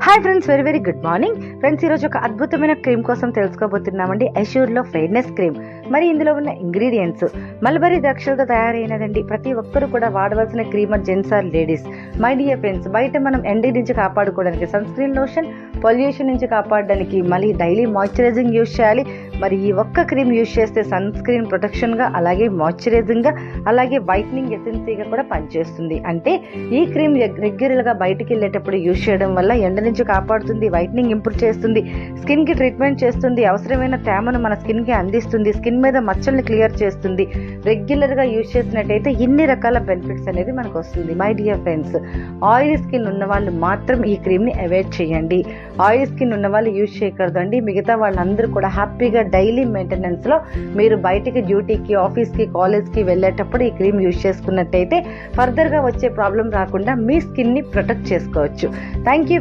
Hi friends, very very good morning friends. ఈరోజు ఒక అద్భుతమైన క్రీమ్ కోసం తెలుసుకోబోతున్నామండి. ఐష్యూర్లో ఫెయిర్నెస్ క్రీమ్. మరి ఇందులో ఉన్న ఇంగ్రీడియంట్స్ మల్బరీ ద్రాక్షలతో తయారైనదండి. ప్రతి ఒక్కరు కూడా వాడవలసిన cream, gents or ladies. My dear friends, బయట మనం ఎండ నుంచి కాపాడుకోవడానికి సన్ స్క్రీన్ లోషన్, పొల్యూషన్ నుంచి కాపాడడానికి మళ్ళీ డైలీ మాయిశ్చరైజింగ్ యూజ్ చేయాలి. మరి ఈ ఒక్క క్రీమ్ యూజ్ చేస్తే సన్ స్క్రీన్ ప్రొటెక్షన్గా, అలాగే మాయిశ్చరైజింగ్గా, అలాగే వైట్నింగ్ ఎసెన్సీగా కూడా పనిచేస్తుంది. అంటే ఈ క్రీమ్ రెగ్యులర్గా బయటికి వెళ్ళేటప్పుడు యూజ్ చేయడం వల్ల ఎండ నుంచి కాపాడుతుంది, వైట్నింగ్ ఇంప్రూవ్ చేస్తుంది, స్కిన్కి ట్రీట్మెంట్ చేస్తుంది, అవసరమైన తేమను మన స్కిన్కి అందిస్తుంది, స్కిన్ మీద మచ్చల్ని క్లియర్ చేస్తుంది. రెగ్యులర్గా యూజ్ చేసినట్టయితే ఇన్ని రకాల బెనిఫిట్స్ అనేది మనకు వస్తుంది. My dear friends, oil skin ఉన్న వాళ్ళు మాత్రం ఈ క్రీమ్ని అవాయిడ్ చేయండి. ఆయిల్ స్కిన్ ఉన్న వాళ్ళు యూజ్ చేయకూడదు అండి. మిగతా వాళ్ళందరూ కూడా హ్యాపీగా డైలీ మెయింటెనెన్స్లో మీరు బయటికి డ్యూటీకి, ఆఫీస్కి, కాలేజ్కి వెళ్ళేటప్పుడు ఈ క్రీమ్ యూజ్ చేసుకున్నట్టయితే ఫర్దర్గా వచ్చే ప్రాబ్లం రాకుండా మీ స్కిన్ని ప్రొటెక్ట్ చేసుకోవచ్చు. Thank you.